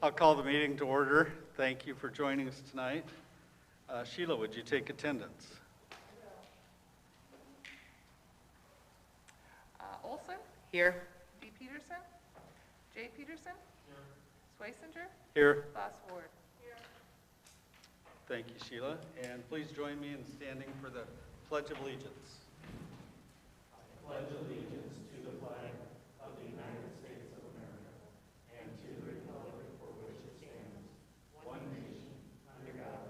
I'll call the meeting to order. Thank you for joining us tonight. Sheila, would you take attendance? Olson? Here. D. Peterson? J. Peterson? Here. Swaysinger? Here. Boss Ward? Here. Thank you, Sheila. And please join me in standing for the Pledge of Allegiance. I pledge allegiance to the flag of the United States of America and to the republic for which it stands, one nation, under God,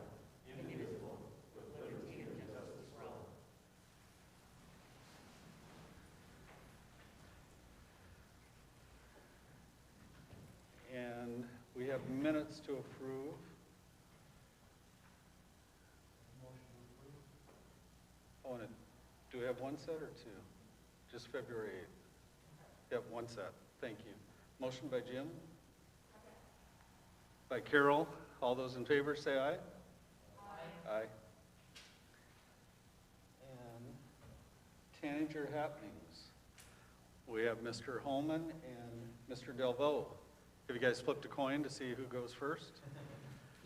indivisible, with liberty and justice for all. And we have minutes to approve. Oh, and do we have one set or two? Just February 8th. Yep, one set. Thank you. Motion by Jim. By Carol. All those in favor say aye. Aye. Aye. And Tanager happenings. We have Mr. Holman and Mr. Delvaux. Have you guys flipped a coin to see who goes first?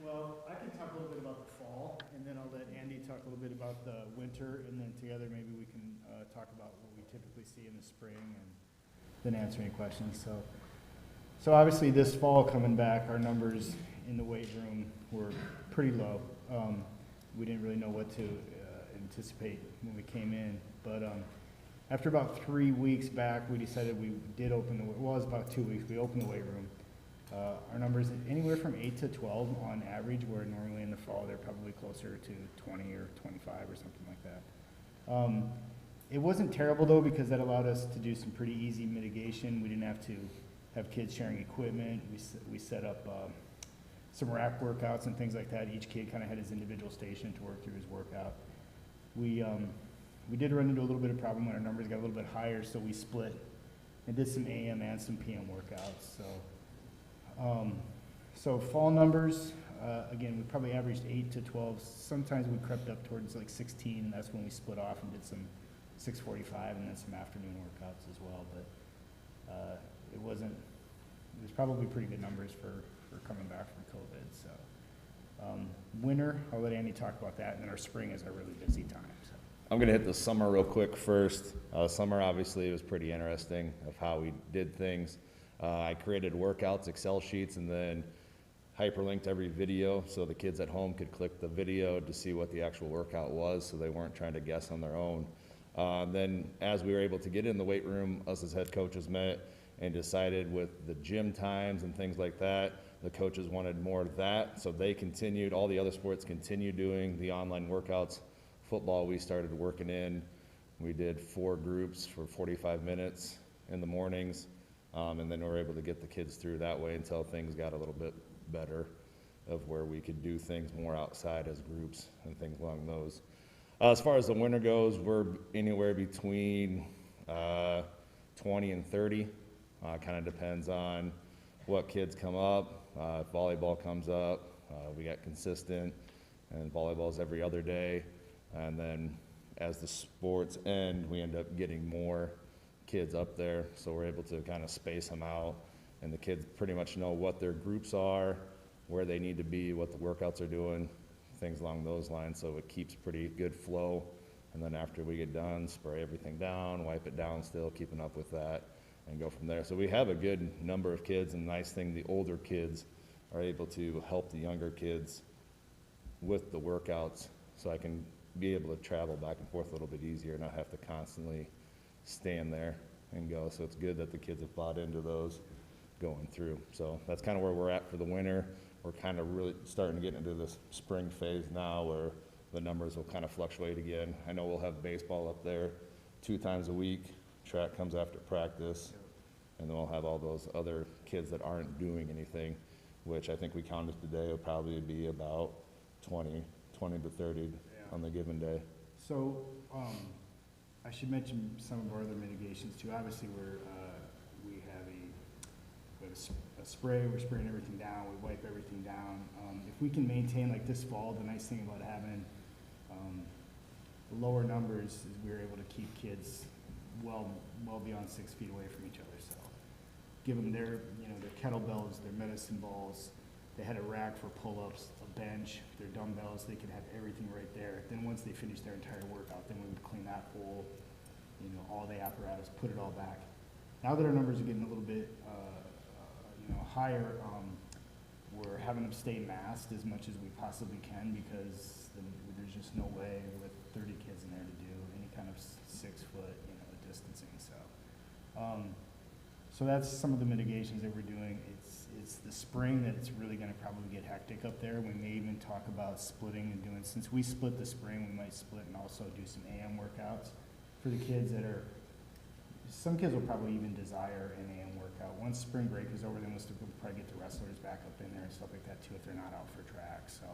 Well, I can talk a little bit about the fall, and then I'll let Andy talk a little bit about the winter, and then together maybe we can talk about what we typically see in the spring, and then answer any questions. So obviously this fall coming back, our numbers in the weight room were pretty low. We didn't really know what to anticipate when we came in, but after about 3 weeks back, we decided we did open the, well, it was about 2 weeks, we opened the weight room. Our numbers anywhere from 8 to 12 on average, where normally in the fall they're probably closer to 20 or 25 or something like that. It wasn't terrible though, because that allowed us to do some pretty easy mitigation. We didn't have to have kids sharing equipment. We set up some rack workouts and things like that. Each kid kind of had his individual station to work through his workout. We did run into a little bit of problem when our numbers got a little bit higher, so we split and did some AM and some PM workouts. So fall numbers, again, we probably averaged 8 to 12. Sometimes we crept up towards like 16, and that's when we split off and did some 6:45 and then some afternoon workouts as well. But it was probably pretty good numbers for coming back from COVID. So winter, I'll let Andy talk about that, and then our spring is our really busy time. So. I'm going to hit the summer real quick first. Summer obviously was pretty interesting of how we did things. I created workouts, Excel sheets, and then hyperlinked every video so the kids at home could click the video to see what the actual workout was, so they weren't trying to guess on their own. Then as we were able to get in the weight room, us as head coaches met and decided with the gym times and things like that, the coaches wanted more of that, so they continued, all the other sports continued doing the online workouts. Football, we started working in. We did 4 groups for 45 minutes in the mornings. And then we were able to get the kids through that way until things got a little bit better of where we could do things more outside as groups and things along those. As far as the winter goes, we're anywhere between 20 and 30. Kind of depends on what kids come up. If volleyball comes up, we got consistent, and volleyball's every other day. And then as the sports end, we end up getting more kids up there, so we're able to kind of space them out, and the kids pretty much know what their groups are, where they need to be, what the workouts are doing, things along those lines, so it keeps pretty good flow. And then after we get done, spray everything down, wipe it down still, keeping up with that, and go from there. So we have a good number of kids, and the nice thing, the older kids are able to help the younger kids with the workouts, so I can be able to travel back and forth a little bit easier, not have to constantly stand there and go. So it's good that the kids have bought into those going through. So that's kind of where we're at for the winter. We're kind of really starting to get into this spring phase now where the numbers will kind of fluctuate again. I know we'll have baseball up there 2 times a week. Track comes after practice. And then we'll have all those other kids that aren't doing anything, which I think we counted today will probably be about 20 to 30 on the given day. So I should mention some of our other mitigations too. Obviously, we have a spray. We're spraying everything down. We wipe everything down. If we can maintain like this fall, the nice thing about having the lower numbers is we're able to keep kids well beyond 6 feet away from each other. So give them their, you know, their kettlebells, their medicine balls. They had a rack for pull-ups, a bench, their dumbbells, they could have everything right there. Then once they finished their entire workout, then we would clean that whole, you know, all the apparatus, put it all back. Now that our numbers are getting a little bit, you know, higher, we're having them stay masked as much as we possibly can because there's just no way with 30 kids in there to do any kind of 6 foot, you know, distancing. So that's some of the mitigations that we're doing. It's the spring that it's really going to probably get hectic up there. We may even talk about splitting and doing, since we split the spring, we might split and also do some AM workouts for the kids that are, some kids will probably even desire an AM workout. Once spring break is over, then we'll probably get the wrestlers back up in there and stuff like that too if they're not out for track. So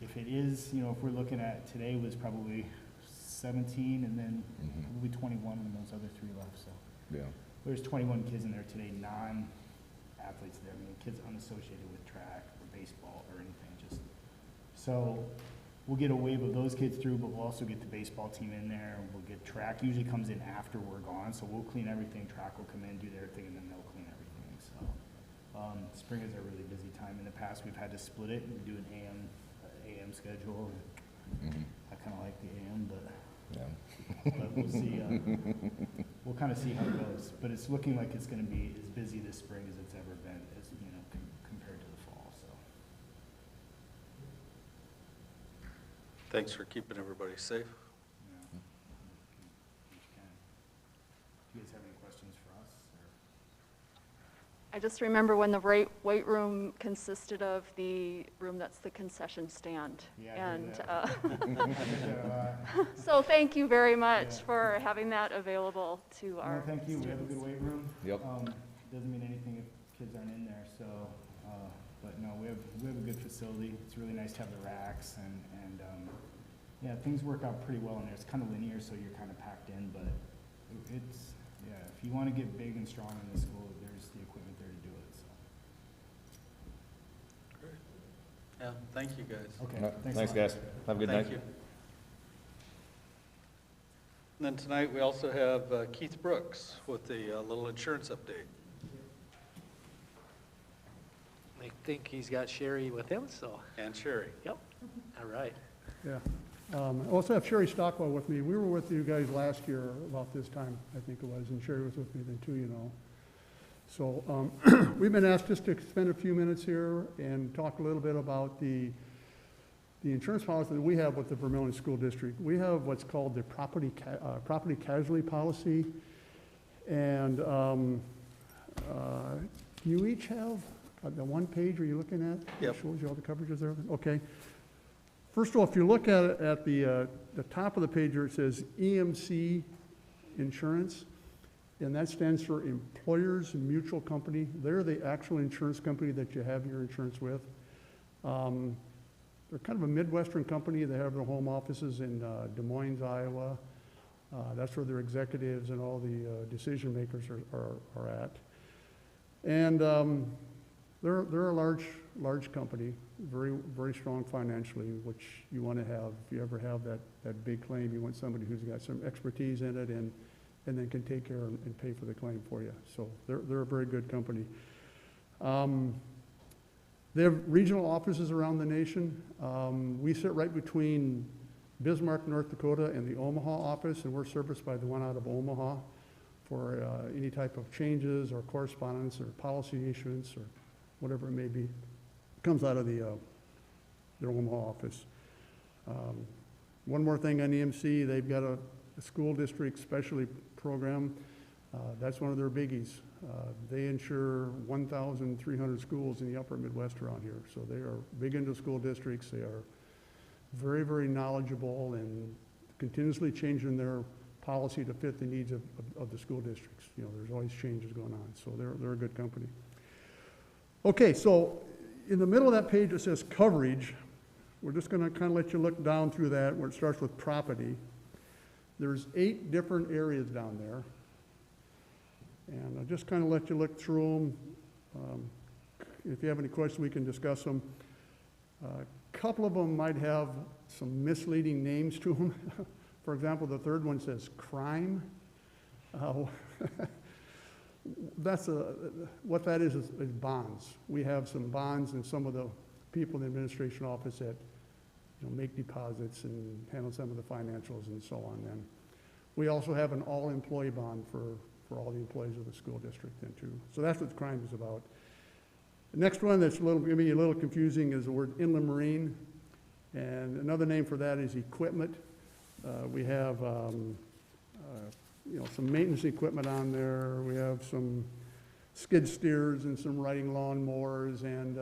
if it is, you know, if we're looking at today was probably 17 and then probably 21 and those other 3 left. So Yeah. there's 21 kids in there today, non-athletes there. I mean, kids unassociated with track or baseball or anything. Just so we'll get a wave of those kids through, but we'll also get the baseball team in there. We'll get track. Usually comes in after we're gone, so we'll clean everything. Track will come in, do their thing, and then they'll clean everything. So spring is a really busy time. In the past, we've had to split it and do an AM schedule. I kind of like the AM, but. Yeah. But we'll see, we'll kind of see how it goes. But it's looking like it's going to be as busy this spring as it's ever been, as, you know, compared to the fall, so. Thanks for keeping everybody safe. Yeah. You can. Do you guys have any questions for us? Or? I just remember when the weight room consisted of the room that's the concession stand. Yeah, I And did that. so thank you very much Yeah. for having that available to our No, thank you. We have a good students. weight room. Yep. Doesn't mean anything if kids aren't in there, so, but no, we have a good facility. It's really nice to have the racks and yeah, things work out pretty well in there. It's kind of linear, so you're kind of packed in, but it's, yeah, if you want to get big and strong in the school, there's the equipment there to do it, so. Great. Yeah, thank you, guys. Okay, Thanks, a lot. guys. Have a good night. Thank you. And then tonight, we also have Keith Brooks with the little insurance update. I think he's got Sherry with him, so, And Sherry. yep, all right. Yeah. I also have Sherry Stockwell with me. We were with you guys last year about this time, I think it was, and Sherry was with me then too, you know. So we've been asked just to spend a few minutes here and talk a little bit about the insurance policy that we have with the Vermillion School District. We have what's called the property casualty policy. And you each have the one page are you looking at? Yep. It shows you all the coverages there. Okay. First of all, if you look at it at the top of the page where it says EMC Insurance, and that stands for Employers Mutual Company. They're the actual insurance company that you have your insurance with. They're kind of a Midwestern company. They have their home offices in Des Moines, Iowa. That's where their executives and all the decision makers are at. And they're a large company, very strong financially, which you want to have. If you ever have that big claim, you want somebody who's got some expertise in it and then can take care and pay for the claim for you. So they're a very good company. They have regional offices around the nation. We sit right between Bismarck, North Dakota, and the Omaha office, and we're serviced by the one out of Omaha for any type of changes or correspondence or policy issuance or whatever it may be. It comes out of their Omaha office. One more thing on EMC, they've got a school district specialty program. That's one of their biggies. They insure 1,300 schools in the upper Midwest around here. So they are big into school districts. They are very knowledgeable and continuously changing their policy to fit the needs of the school districts. You know, there's always changes going on. So they're a good company. Okay, so in the middle of that page it says coverage. We're just going to kind of let you look down through that where it starts with property. There's 8 different areas down there. And I'll just kind of let you look through them. If you have any questions, we can discuss them. A couple of them might have some misleading names to them. For example, the third one says crime. that's what that is bonds. We have some bonds and some of the people in the administration office that, make deposits and handle some of the financials and so on then. We also have an all-employee bond for all the employees of the school district then too. So that's what the crime is about. The next one that's going to be a little confusing is the word inland marine. And another name for that is equipment. We have, some maintenance equipment on there. We have some skid steers and some riding lawnmowers and,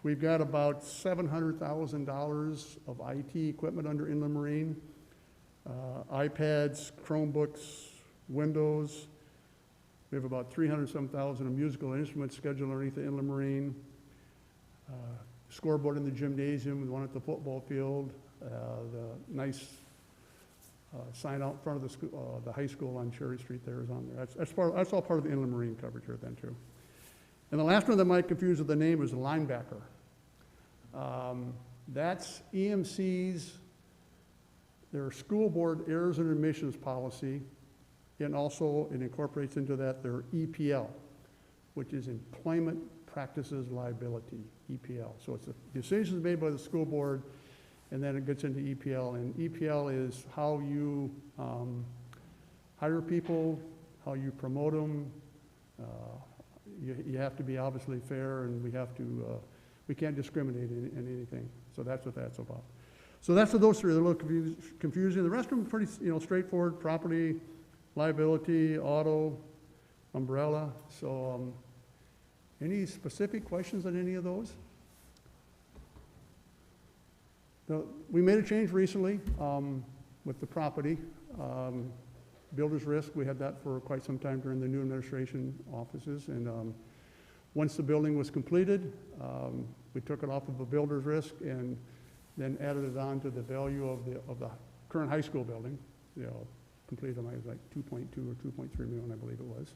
we've got about $700,000 of IT equipment under inland marine. iPads, Chromebooks, Windows. We have about $300,000 of musical instruments scheduled underneath the inland marine. Scoreboard in the gymnasium, the one at the football field, the nice sign out in front of the school, the high school on Cherry Street there is on there. That's all part of the inland marine coverage here then too. And the last one that might confuse with the name is a linebacker. That's EMC's, their school board errors and admissions policy, and also it incorporates into that their EPL, which is Employment Practices Liability, EPL. So it's the decisions made by the school board, and then it gets into EPL. And EPL is how you hire people, how you promote them. You have to be obviously fair, and we can't discriminate in anything. So that's what that's about. So that's what those three are. They're a little confusing. The rest of them are pretty, straightforward: property, liability, auto, umbrella. So, any specific questions on any of those? We made a change recently with the property. Builder's risk, we had that for quite some time during the new administration offices. And once the building was completed, we took it off of a builder's risk and then added it on to the value of the current high school building. Completed on like 2.2 or 2.3 million, I believe it was.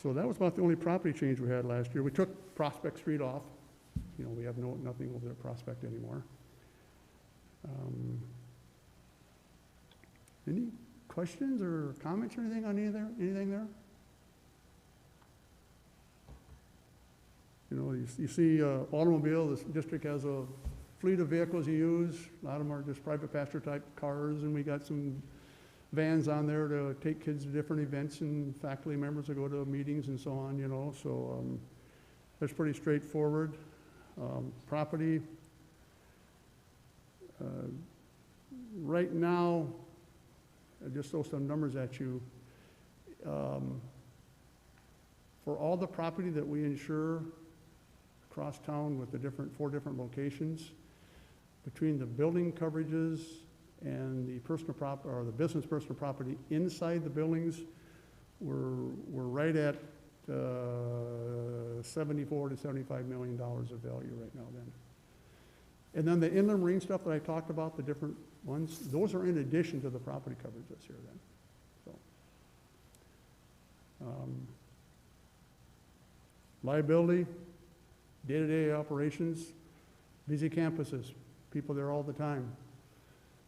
So that was about the only property change we had last year. We took Prospect Street off. We have nothing over there at Prospect anymore. Any questions or comments or anything on anything there? You see automobile, this district has a fleet of vehicles you use. A lot of them are just private passenger type cars, and we got some vans on there to take kids to different events and faculty members to go to meetings and so on, so that's pretty straightforward. Property, right now, I just throw some numbers at you. For all the property that we insure across town with the 4 different locations, between the building coverages and the personal property or the business personal property inside the buildings, we're right at $74 to $75 million of value right now then. And then the inland marine stuff that I talked about, the different ones, those are in addition to the property coverages here then. So, liability, day-to-day operations, busy campuses, people there all the time.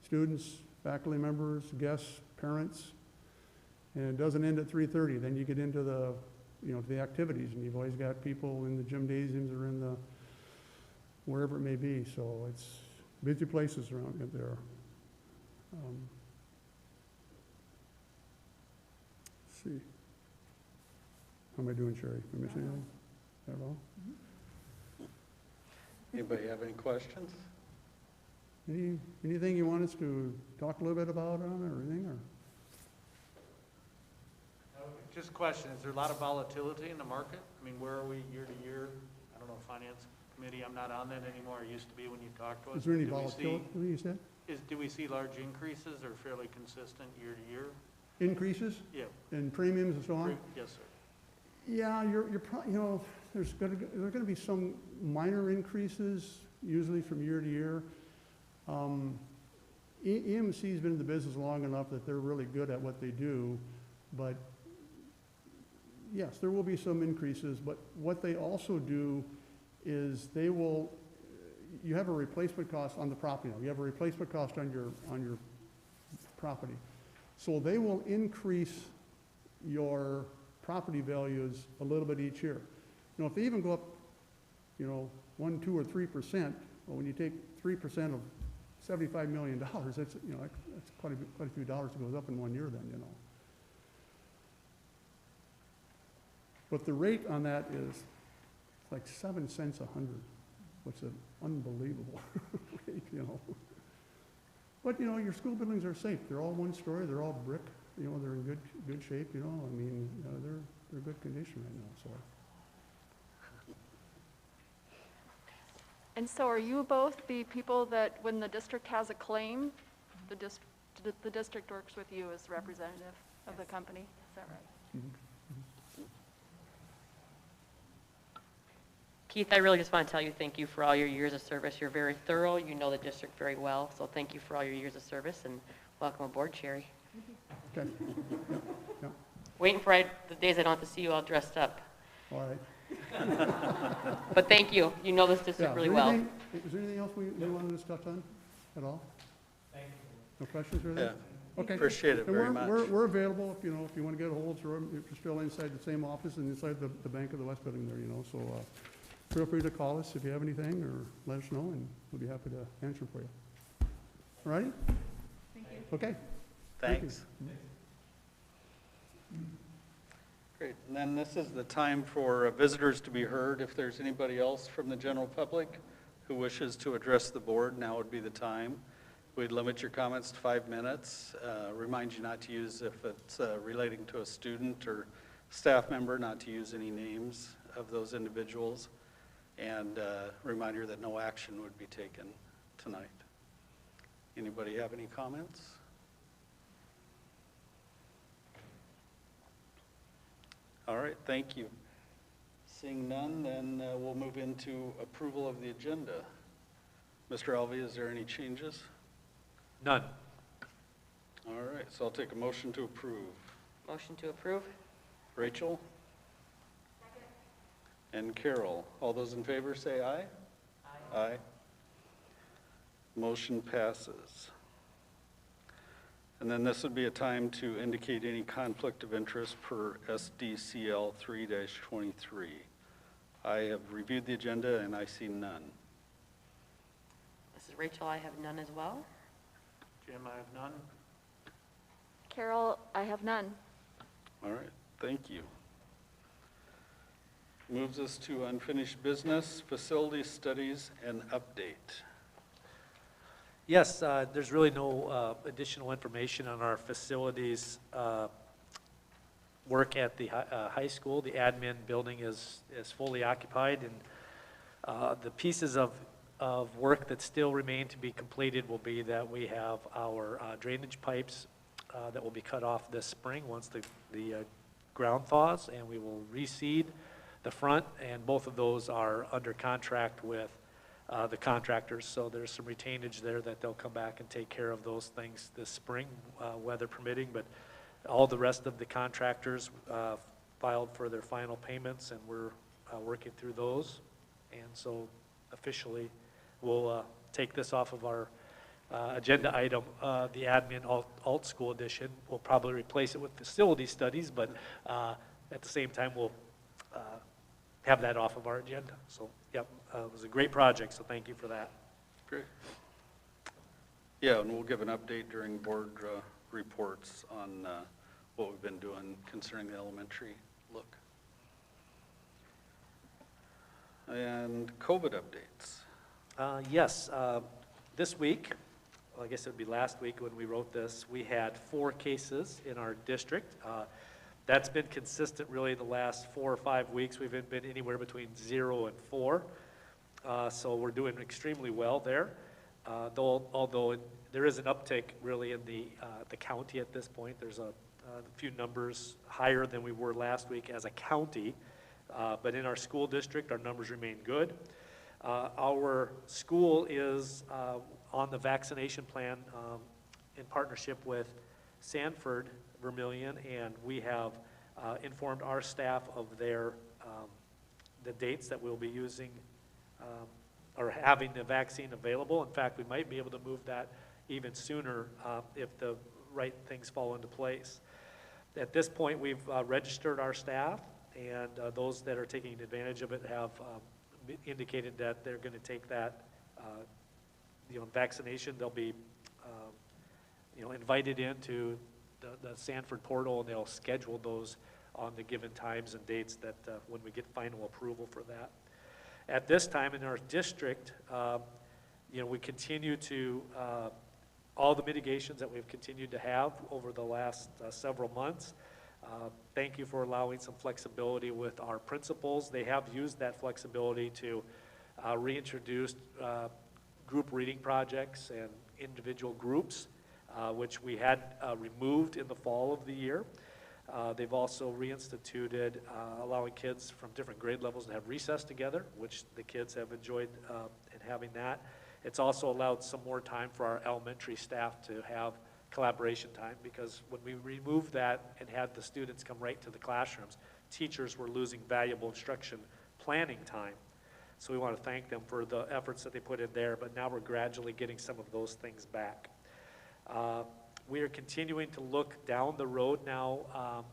Students, faculty members, guests, parents, and it doesn't end at 3:30. Then you get into the, the activities, and you've always got people in the gymnasiums or in the, wherever it may be. So it's busy places around there. Let's see. How am I doing, Sherry? Am I missing anything? At all? Anybody have any questions? Anything you want us to talk a little bit about on or anything? Or? Just a question, is there a lot of volatility in the market? I mean, where are we year to year? I don't know, finance committee, I'm not on that anymore. I used to be when you talked to us. Is there any volatility, you said? Do we see large increases or fairly consistent year to year? Increases? Yeah. In premiums and so on? Yes, sir. Yeah, you're probably, there's going to be some minor increases, usually from year to year. EMC's been in the business long enough that they're really good at what they do, but yes, there will be some increases, but what they also do is you have a replacement cost on the property now. You have a replacement cost on your property. So they will increase your property values a little bit each year. You know, if they even go up, you know, 1, 2, or 3%, well, when you take 3% of $75 million, that's, you know, that's quite a few dollars that goes up in 1 year then, you know. But the rate on that is like 7 cents a hundred, which is an unbelievable rate, you know. But, you know, your school buildings are safe. They're all one story, they're all brick, you know, they're in good shape, you know. I mean, they're in good condition right now, so. And so are you both the people that, when the district has a claim, the district works with you as representative of the company? Is that right? Mhm. Keith, I really just want to tell you thank you for all your years of service. You're very thorough. You know the district very well. So thank you for all your years of service, and welcome aboard, Sherry. Okay, yeah, Waiting for the days I don't have to see you all dressed up. all right. But thank you. You know this Yeah, district is really there well. anything- Is there anything else we wanted to touch on at all? Thank you. No questions or anything? Yeah, Okay. appreciate it And very much. we're available if, you know, if you want to get a hold of us, or if you're still inside the same office and inside the Bank of the West building there, you know, so feel free to call us if you have anything, or let us know, and we'll be happy to answer for you. All righty? Thank you. Okay. Thank you. Thanks. Great, and then this is the time for visitors to be heard. If there's anybody else from the general public who wishes to address the board, now would be the time. We'd limit your comments to 5 minutes. Remind you not to use, if it's relating to a student or staff member, not to use any names of those individuals. And reminder that no action would be taken tonight. Anybody have any comments? All right, thank you. Seeing none, then we'll move into approval of the agenda. Mr. Alvey, is there any changes? None. All right, so I'll take a motion to approve. Motion to approve? Rachel? And Carol. All those in favor say aye. Aye. Aye. Motion passes. And then this would be a time to indicate any conflict of interest per SDCL 3-23. I have reviewed the agenda and I see none. This is Rachel. I have none as well. Jim, I have none. Carol, I have none. All right, thank you. Moves us to unfinished business, facility studies, and update. Yes, there's really no additional information on our facilities work at the high school. The admin building is fully occupied, and the pieces of work that still remain to be completed will be that we have our drainage pipes that will be cut off this spring once the ground thaws, and we will reseed the front, and both of those are under contract with the contractors. So there's some retainage there that they'll come back and take care of those things this spring, weather permitting. But all the rest of the contractors filed for their final payments, and we're working through those. And so officially, we'll take this off of our agenda item, the admin alt school edition. We'll probably replace it with facility studies, but at the same time, we'll have that off of our agenda. So, yep, it was a great project, so thank you for that. Great. Yeah, and we'll give an update during board reports on what we've been doing concerning the elementary look. And COVID updates. Yes, this week, well, I guess it would be last week when we wrote this, we had 4 cases in our district. That's been consistent really the last 4 or 5 weeks. We've been anywhere between 0 and 4. So we're doing extremely well there. Although there is an uptick really in the county at this point. There's a few numbers higher than we were last week as a county. But in our school district, our numbers remain good. Our school is on the vaccination plan in partnership with Sanford Vermillion, and we have informed our staff of the dates that we'll be using or having the vaccine available. In fact, we might be able to move that even sooner if the right things fall into place. At this point, we've registered our staff, and those that are taking advantage of it have indicated that they're going to take that, vaccination. They'll be, invited into the Sanford portal, and they'll schedule those on the given times and dates that when we get final approval for that. At this time in our district, we continue to, all the mitigations that we've continued to have over the last several months. Thank you for allowing some flexibility with our principals. They have used that flexibility to reintroduce group reading projects and individual groups, which we had removed in the fall of the year. They've also reinstituted allowing kids from different grade levels to have recess together, which the kids have enjoyed in having that. It's also allowed some more time for our elementary staff to have collaboration time, because when we removed that and had the students come right to the classrooms, teachers were losing valuable instruction planning time. So we want to thank them for the efforts that they put in there, but now we're gradually getting some of those things back. We are continuing to look down the road now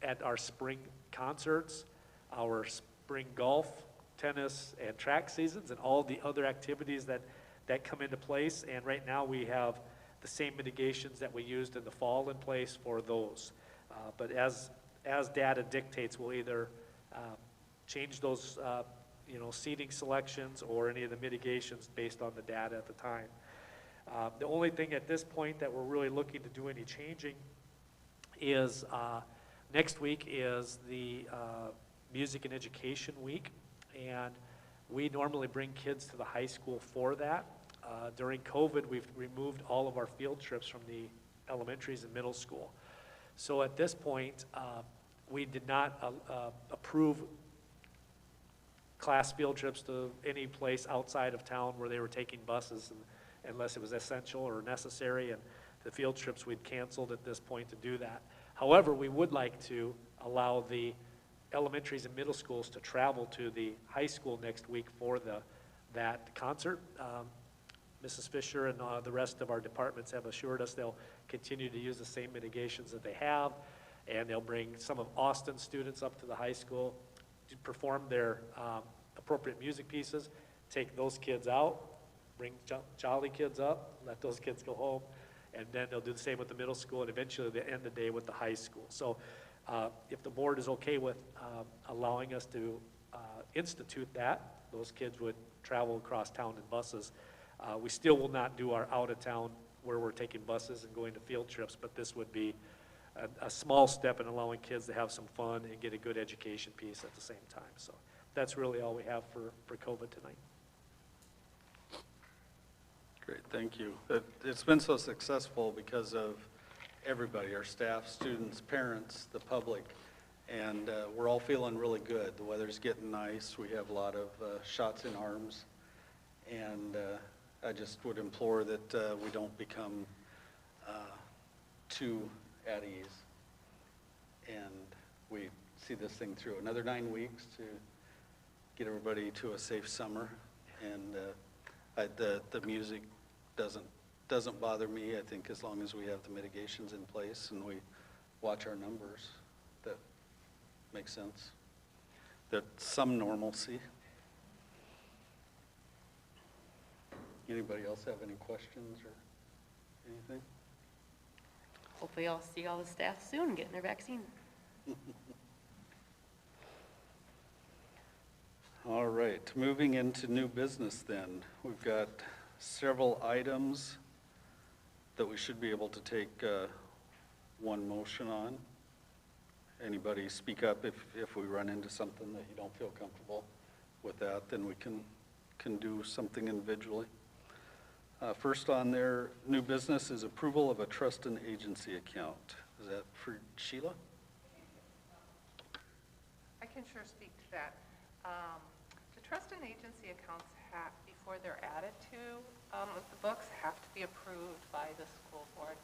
at our spring concerts, our spring golf, tennis, and track seasons, and all the other activities that come into place. And right now we have the same mitigations that we used in the fall in place for those. But as data dictates, we'll either change those seating selections or any of the mitigations based on the data at the time. The only thing at this point that we're really looking to do any changing is next week is the Music and Education Week, and we normally bring kids to the high school for that. During COVID, we've removed all of our field trips from the elementaries and middle school. So at this point, we did not approve class field trips to any place outside of town where they were taking buses, unless it was essential or necessary, and the field trips we'd canceled at this point to do that. However, we would like to allow the elementaries and middle schools to travel to the high school next week for that concert. Mrs. Fisher and the rest of our departments have assured us they'll continue to use the same mitigations that they have, and they'll bring some of Austin's students up to the high school to perform their appropriate music pieces, take those kids out, bring jolly kids up, let those kids go home, and then they'll do the same with the middle school, and eventually they'll end the day with the high school. So if the board is okay with allowing us to institute that, those kids would travel across town in buses. We still will not do our out-of-town where we're taking buses and going to field trips, but this would be a small step in allowing kids to have some fun and get a good education piece at the same time. So that's really all we have for COVID tonight. Great, thank you. It's been so successful because of everybody, our staff, students, parents, the public, and we're all feeling really good. The weather's getting nice. We have a lot of shots in arms, and I just would implore that we don't become too at ease, and we see this thing through another 9 weeks to get everybody to a safe summer. And the music doesn't bother me. I think as long as we have the mitigations in place and we watch our numbers, that makes sense. That some normalcy. Anybody else have any questions or anything? Hopefully I'll see all the staff soon getting their vaccine. All right, moving into new business then. We've got several items that we should be able to take one motion on. Anybody speak up if we run into something that you don't feel comfortable with that, then we can do something individually. First on their new business is approval of a trust and agency account. Is that for Sheila? I can sure speak to that. The trust and agency accounts have, before they're added to the books, have to be approved by the school board.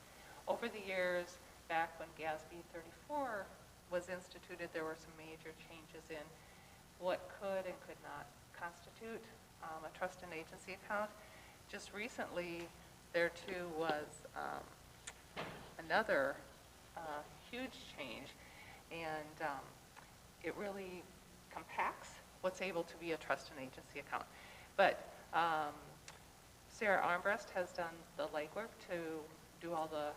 Over the years, back when GASB 34 was instituted, there were some major changes in what could and could not constitute a trust and agency account. Just recently, there too was another huge change, and it really compacts what's able to be a trust and agency account. But Sarah Armbrust has done the legwork to do all the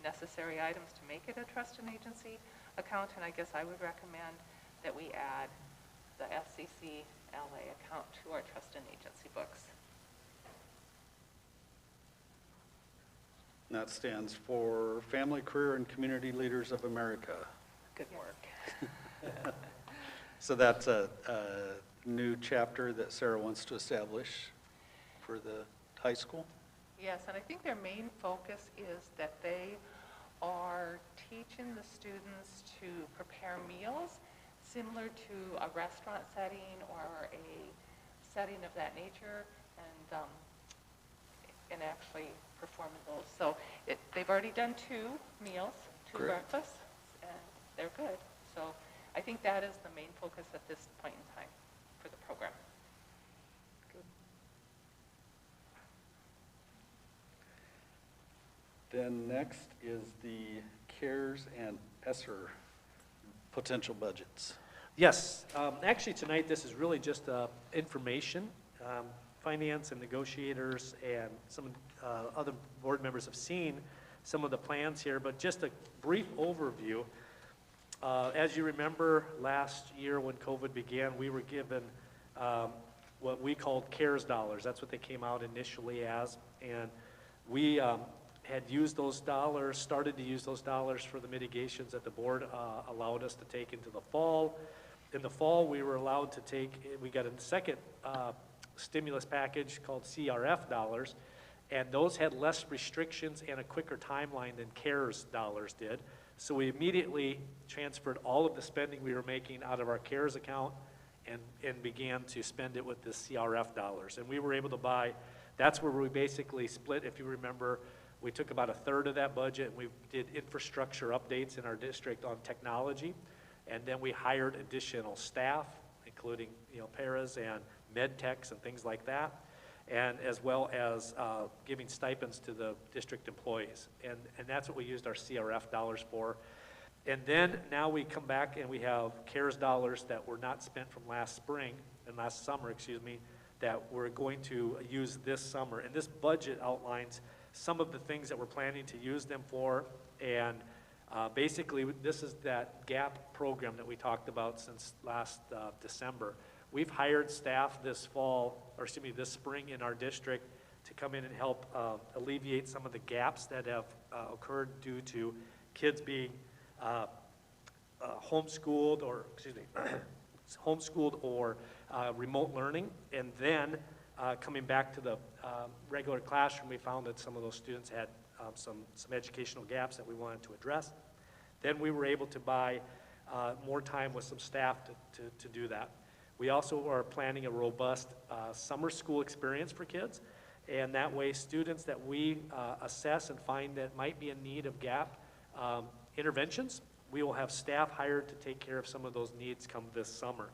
necessary items to make it a trust and agency account, and I guess I would recommend that we add the FCC LA account to our trust and agency books. And that stands for Family, Career, and Community Leaders of America. Good work. So that's a new chapter that Sarah wants to establish for the high school? Yes, and I think their main focus is that they are teaching the students to prepare meals similar to a restaurant setting or a setting of that nature, and actually performing those. So they've already done 2 meals, 2 Great. breakfasts, and they're good. So I think that is the main focus at this point in time for the program. Then next is the CARES and Esser potential budgets. Yes, actually tonight this is really just information. Finance and negotiators and some other board members have seen some of the plans here, but just a brief overview. As you remember, last year when COVID began, we were given what we called CARES dollars. That's what they came out initially as, and we had used those dollars, started to use those dollars for the mitigations that the board allowed us to take into the fall. In the fall, we were allowed to take, we got a second stimulus package called CRF dollars, and those had less restrictions and a quicker timeline than CARES dollars did. So we immediately transferred all of the spending we were making out of our CARES account and began to spend it with the CRF dollars. And we were able to buy, that's where we basically split, if you remember, we took about a third of that budget and we did infrastructure updates in our district on technology. And then we hired additional staff, including, paras and med techs and things like that, and as well as giving stipends to the district employees. And that's what we used our CRF dollars for. And then now we come back and we have CARES dollars that were not spent from last summer, that we're going to use this summer. And this budget outlines some of the things that we're planning to use them for. And basically, this is that GAP program that we talked about since last December. We've hired staff this spring in our district to come in and help alleviate some of the gaps that have occurred due to kids being homeschooled or remote learning. And then coming back to the regular classroom, we found that some of those students had some educational gaps that we wanted to address. Then we were able to buy more time with some staff to do that. We also are planning a robust summer school experience for kids, and that way students that we assess and find that might be in need of gap interventions, we will have staff hired to take care of some of those needs come this summer.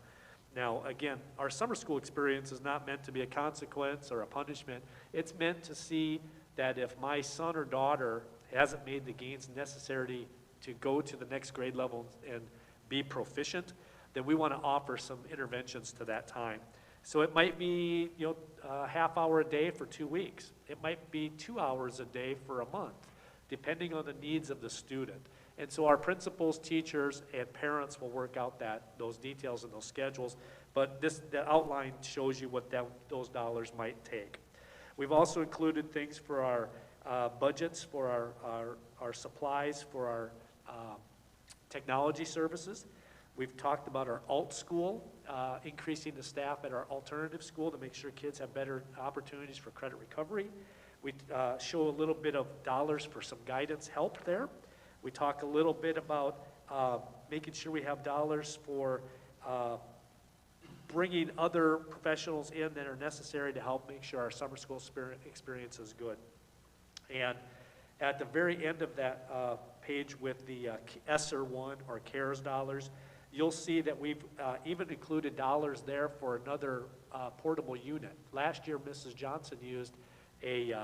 Now, again, our summer school experience is not meant to be a consequence or a punishment. It's meant to see that if my son or daughter hasn't made the gains necessary to go to the next grade level and be proficient, then we want to offer some interventions to that time. So it might be, a half hour a day for 2 weeks. It might be 2 hours a day for a month, depending on the needs of the student. And so our principals, teachers, and parents will work out those details and those schedules, but the outline shows you what those dollars might take. We've also included things for our budgets, for our supplies, for our technology services. We've talked about our alt school, increasing the staff at our alternative school to make sure kids have better opportunities for credit recovery. We show a little bit of dollars for some guidance help there. We talk a little bit about making sure we have dollars for bringing other professionals in that are necessary to help make sure our summer school experience is good. And at the very end of that page with the Esser one or CARES dollars, you'll see that we've even included dollars there for another portable unit. Last year, Mrs. Johnson used a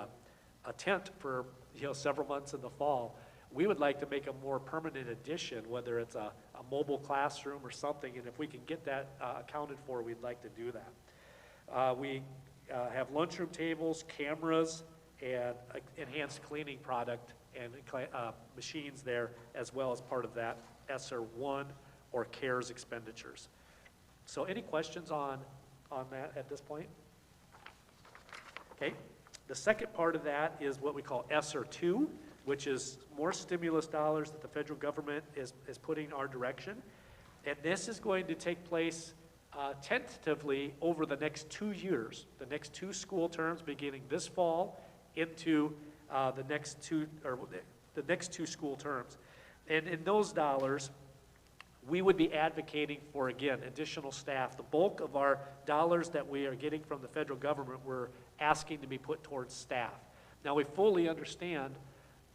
tent for several months in the fall. we would like to make a more permanent addition, whether it's a mobile classroom or something, and if we can get that accounted for, we'd like to do that. We have lunchroom tables, cameras, and enhanced cleaning product and machines there, as well as part of that Esser 1 or CARES expenditures. So any questions on that at this point? Okay. The second part of that is what we call Esser 2, which is more stimulus dollars that the federal government is putting our direction. And this is going to take place tentatively over the next 2 years, the next 2 school terms beginning this fall into the next two school terms. And in those dollars, we would be advocating for, again, additional staff. The bulk of our dollars that we are getting from the federal government, we're asking to be put towards staff. Now, we fully understand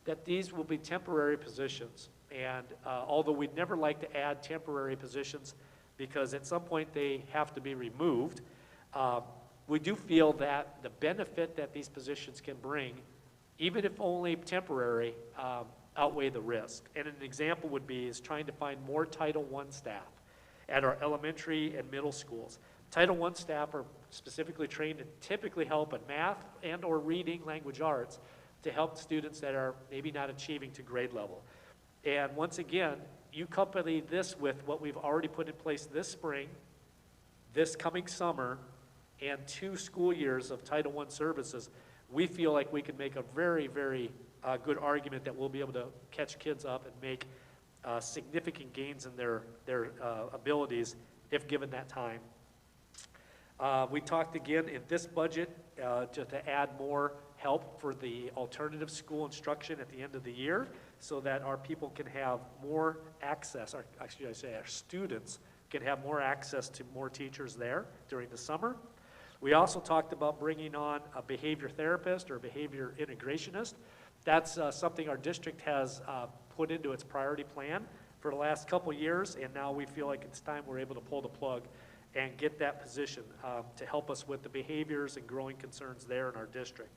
that these will be temporary positions. And although we'd never like to add temporary positions because at some point they have to be removed, we do feel that the benefit that these positions can bring, even if only temporary, outweigh the risk. And an example would be is trying to find more Title I staff at our elementary and middle schools. Title I staff are specifically trained to typically help in math and or reading language arts to help students that are maybe not achieving to grade level. And once again, you accompany this with what we've already put in place this spring, this coming summer, and 2 school years of Title I services. We feel like we can make a very, very good argument that we'll be able to catch kids up and make significant gains in their abilities if given that time. We talked again in this budget to add more help for the alternative school instruction at the end of the year so that our people can have more access, or actually I say our students can have more access to more teachers there during the summer. We also talked about bringing on a behavior therapist or behavior integrationist. That's something our district has put into its priority plan for the last couple years, and now we feel like it's time we're able to pull the plug and get that position to help us with the behaviors and growing concerns there in our district.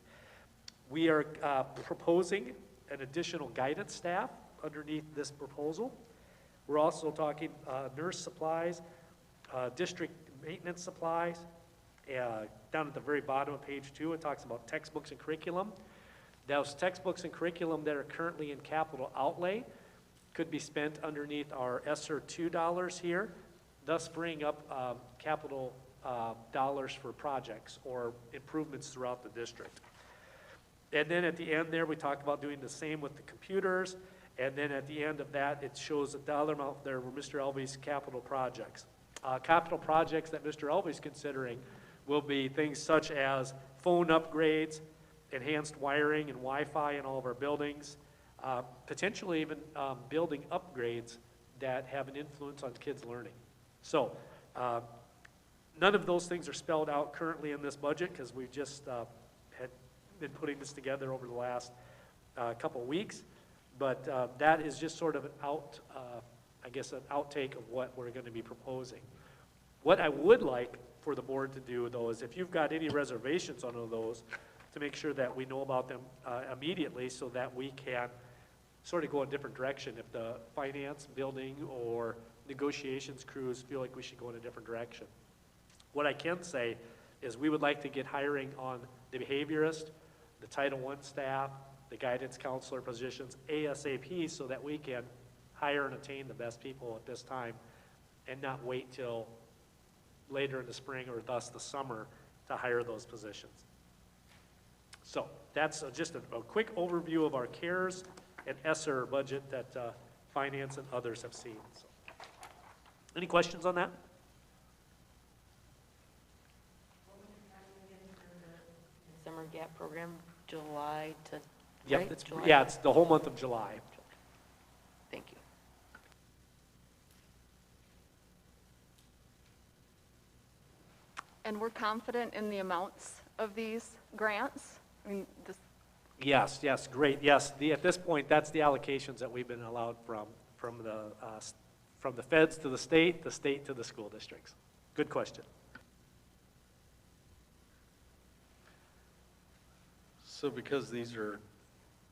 We are proposing an additional guidance staff underneath this proposal. We're also talking nurse supplies, district maintenance supplies. Down at the very bottom of page 2, it talks about textbooks and curriculum. Those textbooks and curriculum that are currently in capital outlay could be spent underneath our Esser 2 dollars here, thus freeing up capital dollars for projects or improvements throughout the district. And then at the end there, we talked about doing the same with the computers. And then at the end of that, it shows a dollar amount there for Mr. Elvey's capital projects. Capital projects that Mr. Elvey's considering will be things such as phone upgrades, enhanced wiring and Wi-Fi in all of our buildings, potentially even building upgrades that have an influence on kids' learning. So none of those things are spelled out currently in this budget because we just had been putting this together over the last couple of weeks. But that is just sort of an an outtake of what we're going to be proposing. What I would like for the board to do, though, is if you've got any reservations on those, to make sure that we know about them immediately so that we can sort of go a different direction. If the finance, building, or negotiations crews feel like we should go in a different direction. What I can say is we would like to get hiring on the behaviorist, the Title I staff, the guidance counselor positions ASAP so that we can hire and attain the best people at this time and not wait till later in the spring or thus the summer to hire those positions. So that's just a quick overview of our CARES and Esser budget that finance and others have seen. So, any questions on that? Summer gap program, July to, Yep, right? it's, July. yeah, it's the whole month of July. Thank you. And we're confident in the amounts of these grants? I mean, this, Yes, yes, great, yes. At this point, that's the allocations that we've been allowed from the feds to the state to the school districts. Good question. So because these are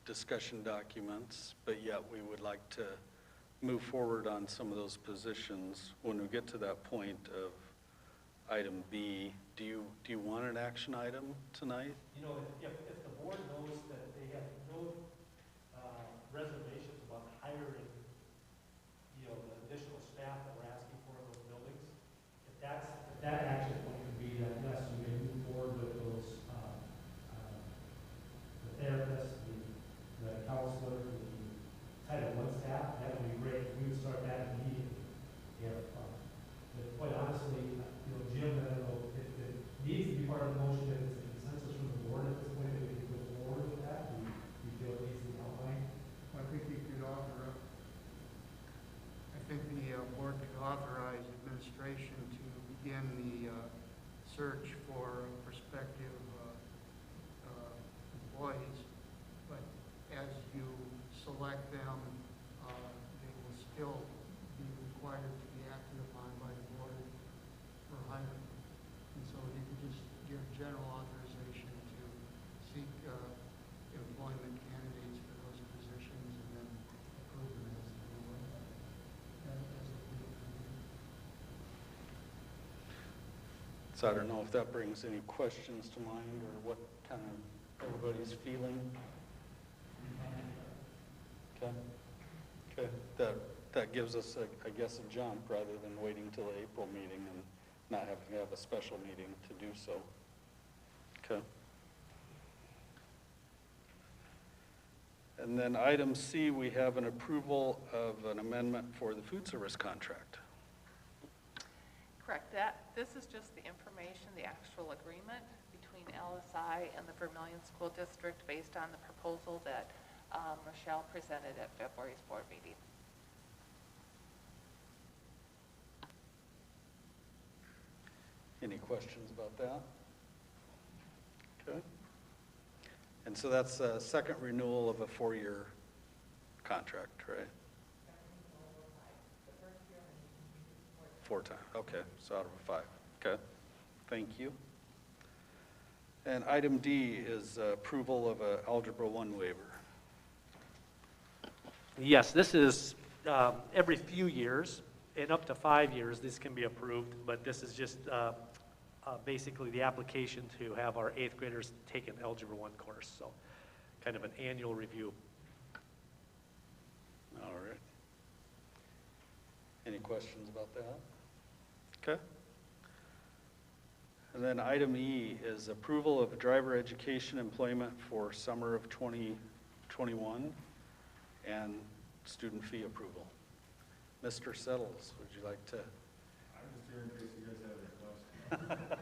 discussion documents, but yet we would like to move forward on some of those positions. When we get to that point of item B, do you want an action item tonight? You know, if the board knows that they have no reservations about hiring, you know, the additional staff that we're asking for in those buildings, if that action point would be that, yes, we may move forward with those, the therapists, the counselor, the Title I staff, that would be great. We would start that immediately. But quite honestly, you know, Jim, I don't know, if it needs to be part of the motion, if it's a consensus from the board at this point, that we can go forward with that, we feel it needs to be outlined. I think you could authorize, I think the board could authorize administration to begin the search for prospective employees, but as you select them, they will still be required to be acted upon by the board for hiring. And so you could just give general authorization to seek employment candidates for those positions and then approve them as the board. So I don't know if that brings any questions to mind or what kind of everybody's feeling. Okay, that gives us, I guess, a jump rather than waiting till the April meeting and not having to have a special meeting to do so. Okay. And then item C, we have an approval of an amendment for the food service contract. Correct. This is just the information, the actual agreement between LSI and the Vermillion School District based on the proposal that Rochelle presented at February's board meeting. Any questions about that? Okay. And so that's a second renewal of a 4-year contract, right? 4 times, okay, so out of a 5. Okay, thank you. And item D is approval of a Algebra 1 waiver. Yes, this is every few years, and up to 5 years, this can be approved, but this is just basically the application to have our 8th graders take an Algebra 1 course, so kind of an annual review. All right. Any questions about that? Okay. And then item E is approval of driver education employment for summer of 2021 and student fee approval. Mr. Settles, would you like to? I'm just here in case you guys have any questions.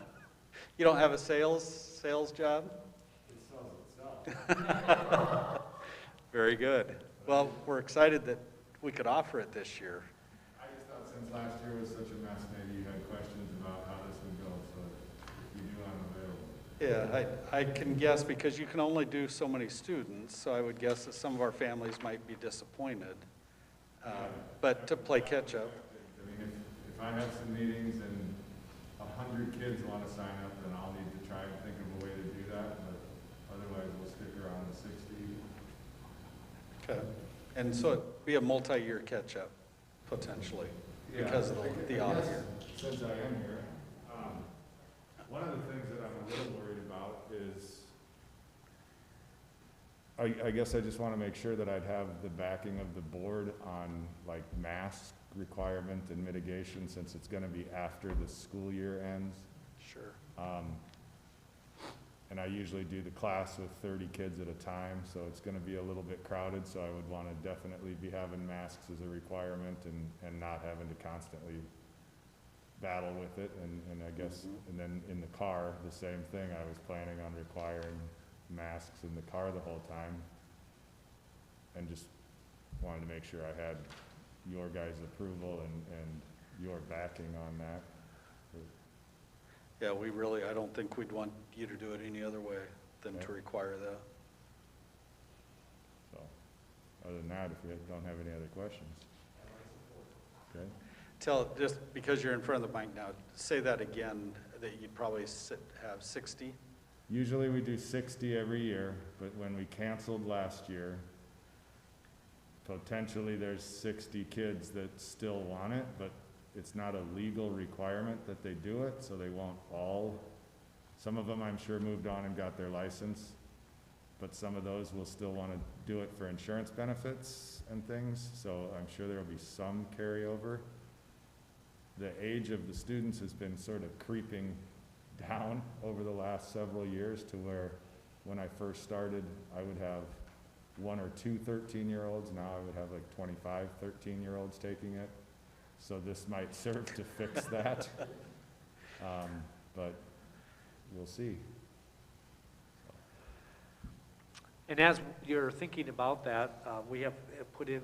You don't have a sales job? It sells itself. Very good. Well, we're excited that we could offer it this year. I just thought since last year was such a mess, maybe you had questions about how this would go, so if you do, I'm available. Yeah, I can guess because you can only do so many students, so I would guess that some of our families might be disappointed. But to play catch up. I mean, if I have some meetings and 100 kids want to sign up, then I'll need to try and think of a way to do that, but otherwise we'll stick around the 60. Okay. And so it'd be a multi-year catch up, potentially, because of the audit year. Since I am here, one of the things that I'm a little worried about is I guess I just want to make sure that I'd have the backing of the board on like mask requirement and mitigation since it's going to be after the school year ends. Sure. And I usually do the class with 30 kids at a time, so it's going to be a little bit crowded, so I would want to definitely be having masks as a requirement and not having to constantly battle with it. And I guess, and then in the car, the same thing. I was planning on requiring masks in the car the whole time, and just wanted to make sure I had your guys' approval and your backing on that. Yeah, I don't think we'd want you to do it any other way than to require that. So, other than that, if you don't have any other questions. Okay. Just because you're in front of the mic now, say that again, that you'd probably have 60 Usually we do 60 every year, but when we canceled last year, potentially there's 60 kids that still want it, but it's not a legal requirement that they do it, so they won't all. Some of them I'm sure moved on and got their license, but some of those will still want to do it for insurance benefits and things, so I'm sure there'll be some carryover. The age of the students has been sort of creeping down over the last several years to where when I first started, I would have 1 or 2 13-year-olds. Now I would have like 25 13-year-olds taking it. So this might serve to fix that. But we'll see. And as you're thinking about that, we have put in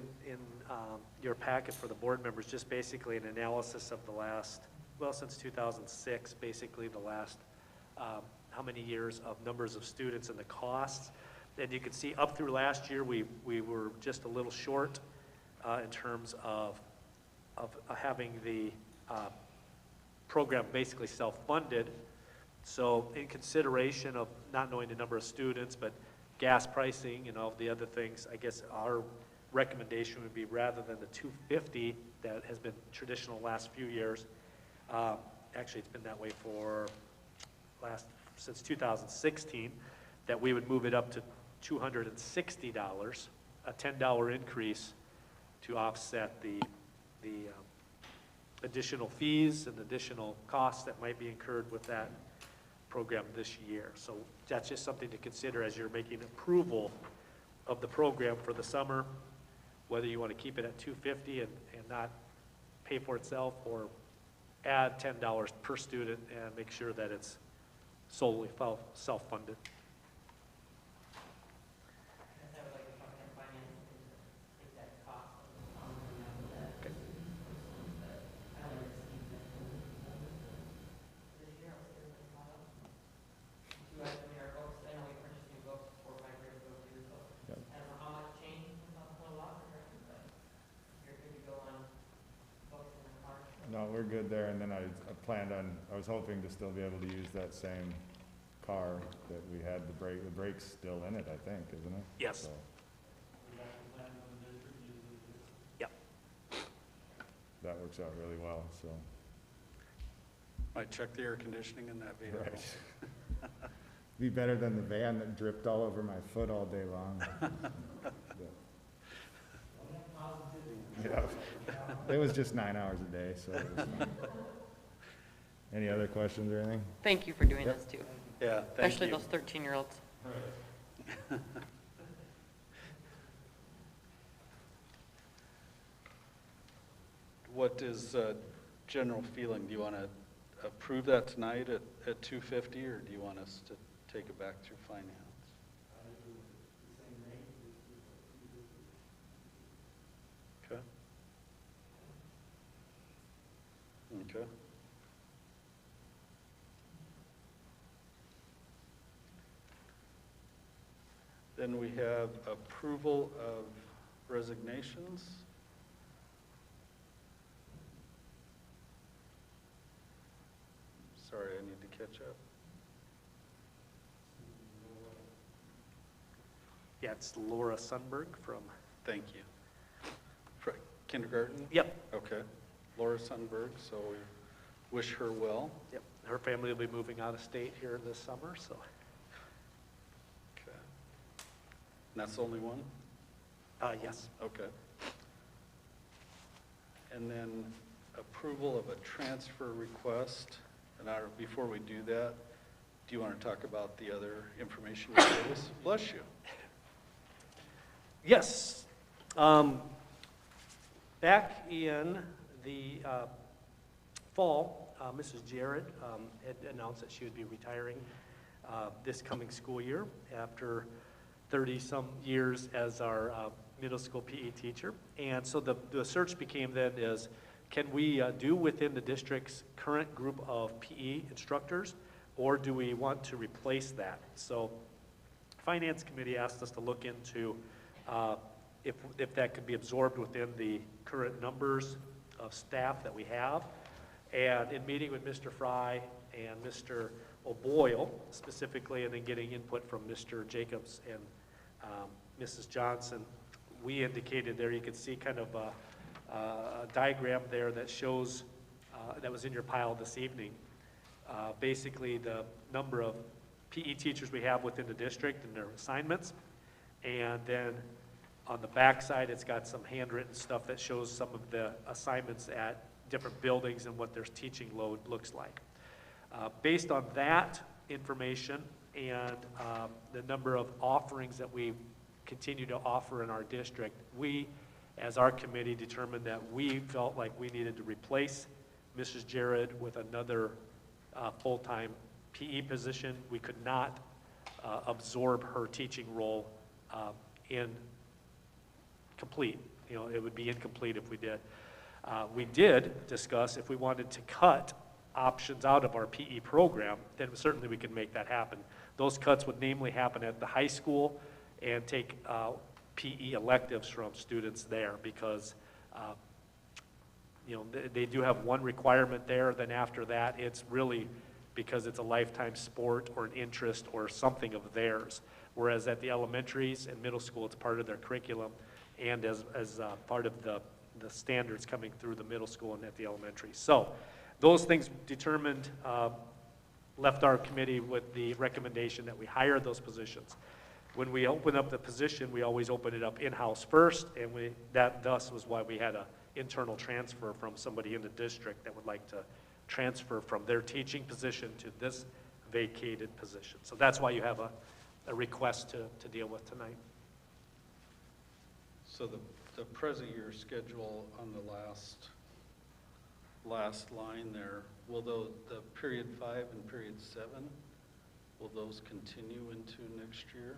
your packet for the board members just basically an analysis of the last, well, since 2006, basically the last how many years of numbers of students and the costs. And you can see up through last year, we were just a little short in terms of having the program basically self-funded. So in consideration of not knowing the number of students, but gas pricing and all the other things, I guess our recommendation would be rather than the $250 that has been traditional the last few years, actually it's been that way for since 2016, that we would move it up to $260, a $10 increase to offset the additional fees and additional costs that might be incurred with that program this year. So that's just something to consider as you're making approval of the program for the summer, whether you want to keep it at $250 and not pay for itself, or add $10 per student and make sure that it's solely self-funded. No, we're good there, and then I was hoping to still be able to use that same car that we had, the brake's still in it, I think, isn't it? Yes. So Yep. that works out really well, so. Might check the air conditioning in that vehicle. Right. Be better than the van that dripped all over my foot all day long. Yeah. It was just 9 hours a day, so it was fine. Any other questions or anything? Thank you for doing Yep. this too, Yeah, thank especially you. those 13-year-olds. What is general feeling? Do you want to approve that tonight at $250, or do you want us to take it back through finance? Okay. Okay. Then we have approval of resignations. Sorry, I need to catch up. Yeah, it's Laura Sundberg from, Thank you. For kindergarten? yep, Okay. Laura Sundberg, so we wish her well. yep. Her family will be moving out of state here this summer, so. Okay. And that's the only one? Yes. Okay. And then approval of a transfer request. And before we do that, do you want to talk about the other information you gave us? Bless you. Yes. Back in the fall, Mrs. Jarrett had announced that she would be retiring this coming school year after 30-some years as our middle school PE teacher. And so the search became then is, can we do within the district's current group of PE instructors, or do we want to replace that? So Finance Committee asked us to look into if that could be absorbed within the current numbers of staff that we have. And in meeting with Mr. Fry and Mr. O'Boyle specifically, and then getting input from Mr. Jacobs and Mrs. Johnson. We indicated there, you can see kind of a diagram there that shows, that was in your pile this evening, basically the number of PE teachers we have within the district and their assignments. And then on the back side, it's got some handwritten stuff that shows some of the assignments at different buildings and what their teaching load looks like. Based on that information and the number of offerings that we continue to offer in our district, we, as our committee, determined that we felt like we needed to replace Mrs. Jared with another full-time PE position. We could not absorb her teaching role complete. You know, it would be incomplete if we did. We did discuss if we wanted to cut options out of our PE program, then certainly we could make that happen. Those cuts would namely happen at the high school and take PE electives from students there because you know, they do have one requirement there. Then after that, it's really because it's a lifetime sport or an interest or something of theirs. Whereas at the elementaries and middle school, it's part of their curriculum and as part of the standards coming through the middle school and at the elementary. So those things determined, left our committee with the recommendation that we hire those positions. When we open up the position, we always open it up in-house first, and that thus was why we had an internal transfer from somebody in the district that would like to transfer from their teaching position to this vacated position. So that's why you have a request to deal with tonight. So the present year schedule on the last line there, will the period 5 and period 7, will those continue into next year?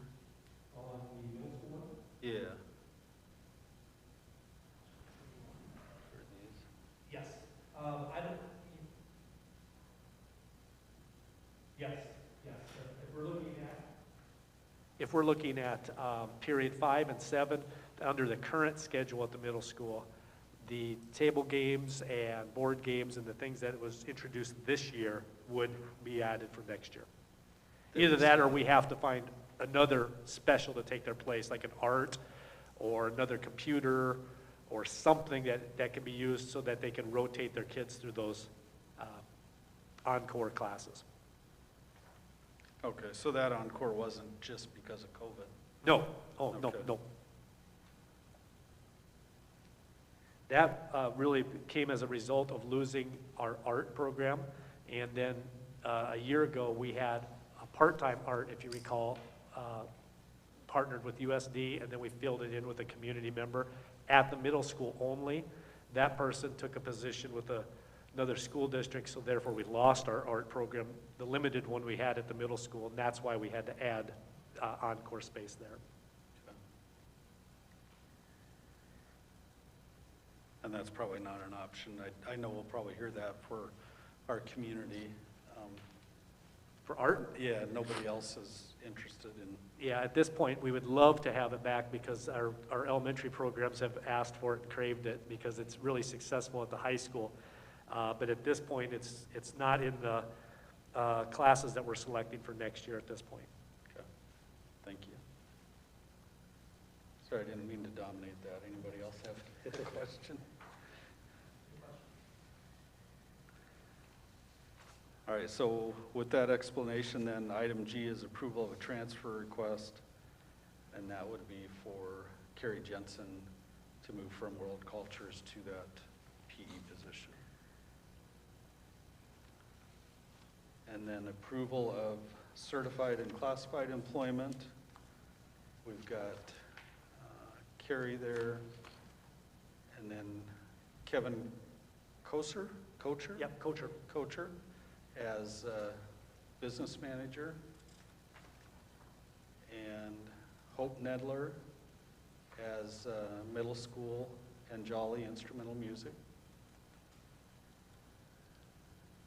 On the middle school one? Yeah. Yes. I don't. Yes. Yes. If we're looking at period 5 and 7, under the current schedule at the middle school, the table games and board games and the things that was introduced this year would be added for next year. Either that or we have to find another special to take their place, like an art or another computer or something that can be used so that they can rotate their kids through those encore classes. Okay, so that encore wasn't just because of COVID? No, oh, no, Okay. no. That really came as a result of losing our art program. And then a year ago, we had a part-time art, if you recall, partnered with USD, and then we filled it in with a community member at the middle school only. That person took a position with another school district, so therefore we lost our art program, the limited one we had at the middle school, and that's why we had to add encore space there. And that's probably not an option. I know we'll probably hear that for our community. For art? Yeah, nobody else is interested in. Yeah, at this point, we would love to have it back because our elementary programs have asked for it and craved it because it's really successful at the high school. But at this point, it's not in the classes that we're selecting for next year at this point. Okay, thank you. Sorry, I didn't mean to dominate that. Anybody else have a question? All right, so with that explanation, then item G is approval of a transfer request, and that would be for Carrie Jensen to move from World Cultures to that PE position. And then approval of certified and classified employment. We've got Carrie there, and then Kevin Kocher? Yep, Kocher as business manager, and Hope Nedler as middle school and Jolly instrumental music.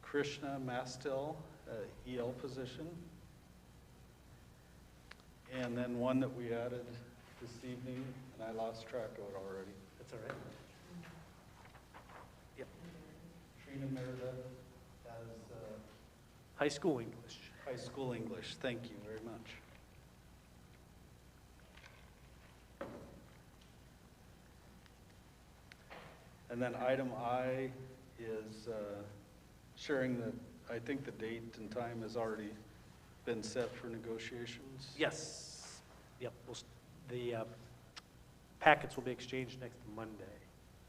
Krishna Mastil, EL position. And then one that we added this evening, and I lost track of it already. That's all right. Yep. Trina Meredith as High school English. high school English. Thank you very much. And then item I is sharing the, I think the date and time has already been set for negotiations. Yes. Yep, the packets will be exchanged next Monday,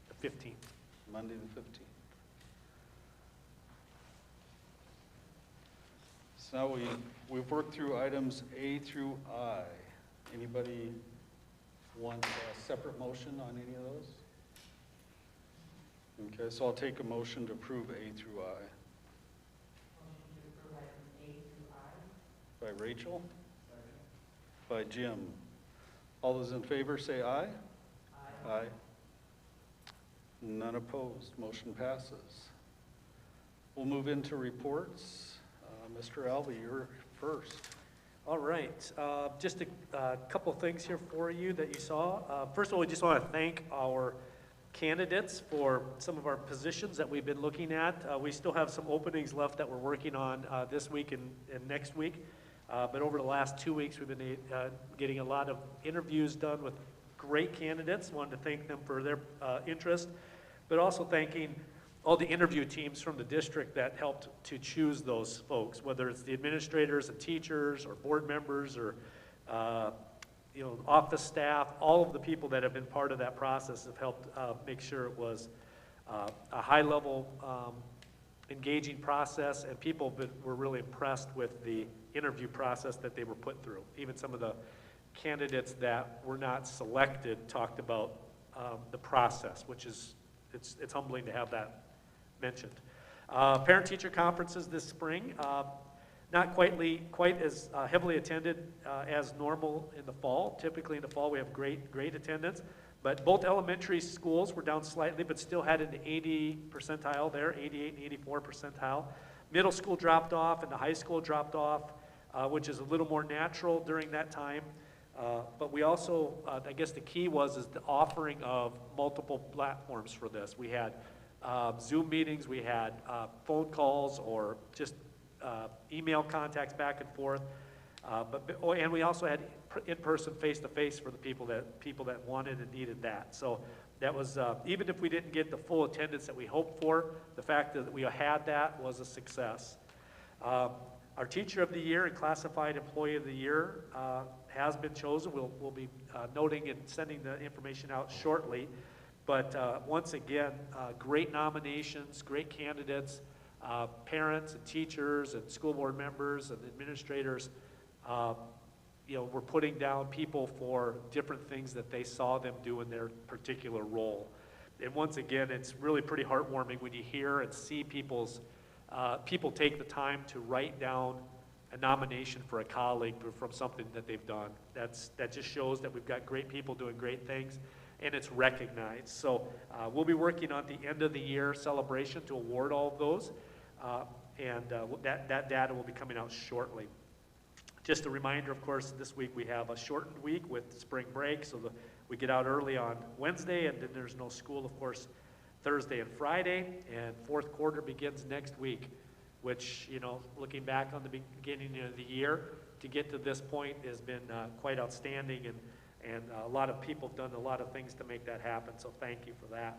the 15th. Monday the 15th. So now we've worked through items A through I. Anybody want a separate motion on any of those? Okay, so I'll take a motion to approve A through I. By Rachel? By Jim. All those in favor say aye. Aye. Aye. None opposed. Motion passes. We'll move into reports. Mr. Alvey, you're first. All right, just a couple things here for you that you saw. First of all, we just want to thank our candidates for some of our positions that we've been looking at. We still have some openings left that we're working on this week and next week. But over the last 2 weeks, we've been getting a lot of interviews done with great candidates. Wanted to thank them for their interest, but also thanking all the interview teams from the district that helped to choose those folks, whether it's the administrators and teachers or board members or office staff. All of the people that have been part of that process have helped make sure it was a high-level, engaging process, and people were really impressed with the interview process that they were put through. Even some of the candidates that were not selected talked about the process, which is, it's humbling to have that mentioned. Parent-teacher conferences this spring, not quite as heavily attended as normal in the fall. Typically in the fall we have great attendance, but both elementary schools were down slightly, but still had an 80 percentile there, 88 and 84 percentile. Middle school dropped off and the high school dropped off, which is a little more natural during that time. But we also, I guess the key is the offering of multiple platforms for this. We had Zoom meetings, we had phone calls, or just email contacts back and forth. And we also had in-person, face-to-face for the people that wanted and needed that. So that was, even if we didn't get the full attendance that we hoped for, the fact that we had that was a success. Our Teacher of the Year and Classified Employee of the Year has been chosen. We'll be noting and sending the information out shortly. But once again, great nominations, great candidates, parents and teachers and school board members and administrators, were putting down people for different things that they saw them do in their particular role. And once again, it's really pretty heartwarming when you hear and see people take the time to write down a nomination for a colleague from something that they've done. That just shows that we've got great people doing great things, and it's recognized. So we'll be working on the end of the year celebration to award all of those, and that data will be coming out shortly. Just a reminder, of course, this week we have a shortened week with spring break, so we get out early on Wednesday, and then there's no school, of course, Thursday and Friday, and fourth quarter begins next week, which, looking back on the beginning of the year, to get to this point has been quite outstanding, and a lot of people have done a lot of things to make that happen, so thank you for that.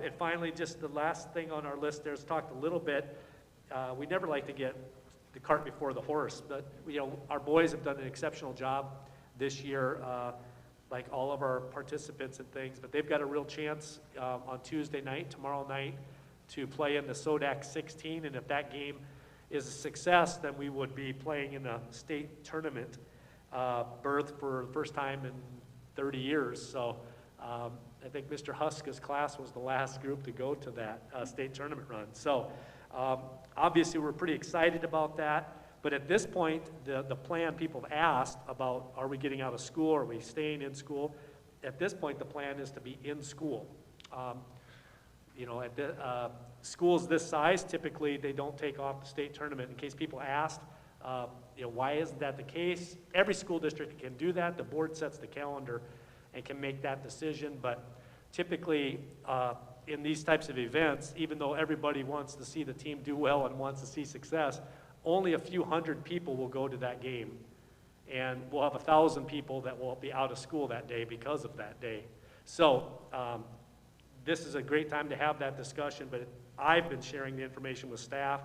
And finally, just the last thing on our list, there's talked a little bit, we never like to get the cart before the horse, but our boys have done an exceptional job this year, like all of our participants and things, but they've got a real chance on Tuesday night, tomorrow night, to play in the SODAC 16, and if that game is a success, then we would be playing in a state tournament berth for the first time in 30 years. So I think Mr. Huska's class was the last group to go to that state tournament run. So obviously we're pretty excited about that. But at this point, the plan, people have asked about, are we getting out of school, are we staying in school? At this point, the plan is to be in school. At the schools this size, typically they don't take off the state tournament. In case people asked, why isn't that the case? Every school district can do that. The board sets the calendar and can make that decision. But typically, in these types of events, even though everybody wants to see the team do well and wants to see success, only a few hundred people will go to that game. And we'll have 1,000 people that will be out of school that day because of that day. So this is a great time to have that discussion, but I've been sharing the information with staff,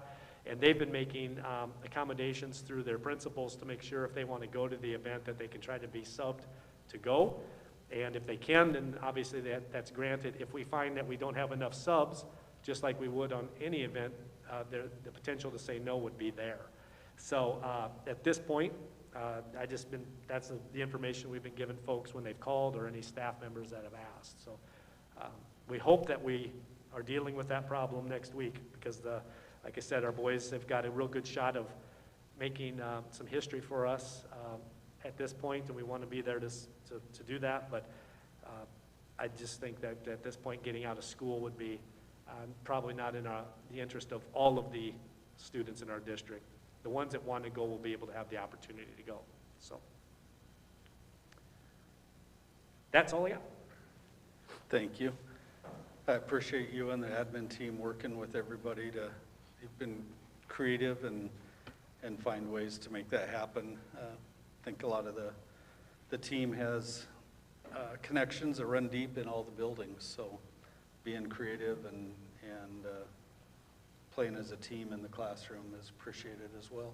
and they've been making accommodations through their principals to make sure if they want to go to the event that they can try to be subbed to go. And if they can, then obviously that's granted. If we find that we don't have enough subs, just like we would on any event, the potential to say no would be there. So at this point, that's the information we've been giving folks when they've called or any staff members that have asked. So we hope that we are dealing with that problem next week because like I said, our boys have got a real good shot of making some history for us at this point, and we want to be there to do that. But I just think that at this point, getting out of school would be probably not in the interest of all of the students in our district. The ones that want to go will be able to have the opportunity to go. So that's all I got. Thank you. I appreciate you and the admin team working with everybody you've been creative and find ways to make that happen. I think a lot of the team has connections that run deep in all the buildings, so being creative and playing as a team in the classroom is appreciated as well.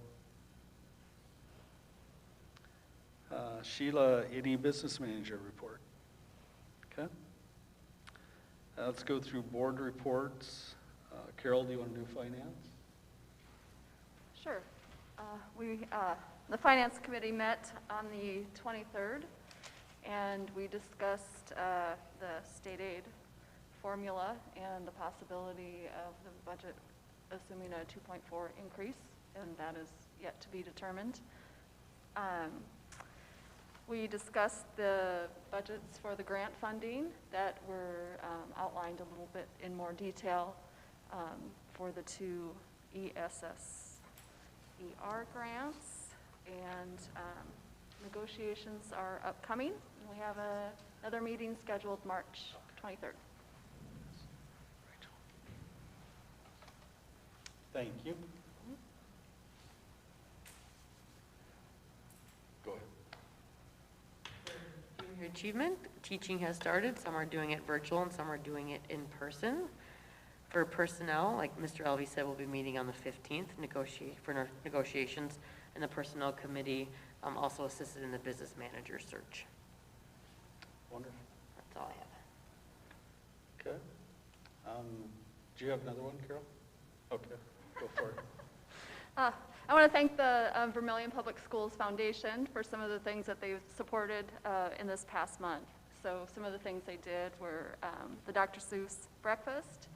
Sheila, any business manager report? Okay. Let's go through board reports. Carol, do you want to do finance? Sure. The Finance Committee met on the 23rd, and we discussed the state aid formula and the possibility of the budget assuming a 2.4 increase, and that is yet to be determined. We discussed the budgets for the grant funding that were outlined a little bit in more detail for the two ESSER grants, and negotiations are upcoming. We have another meeting scheduled March 23rd. Thank you. Go ahead. Junior achievement, teaching has started. Some are doing it virtual and some are doing it in person. For personnel, like Mr. Elvey said, we'll be meeting on the 15th for negotiations, and the personnel committee also assisted in the business manager search. Wonderful. That's all I have. Okay. Do you have another one, Carol? Okay, go for it. I want to thank the Vermillion Public Schools Foundation for some of the things that they've supported in this past month. So some of the things they did were the Dr. Seuss breakfast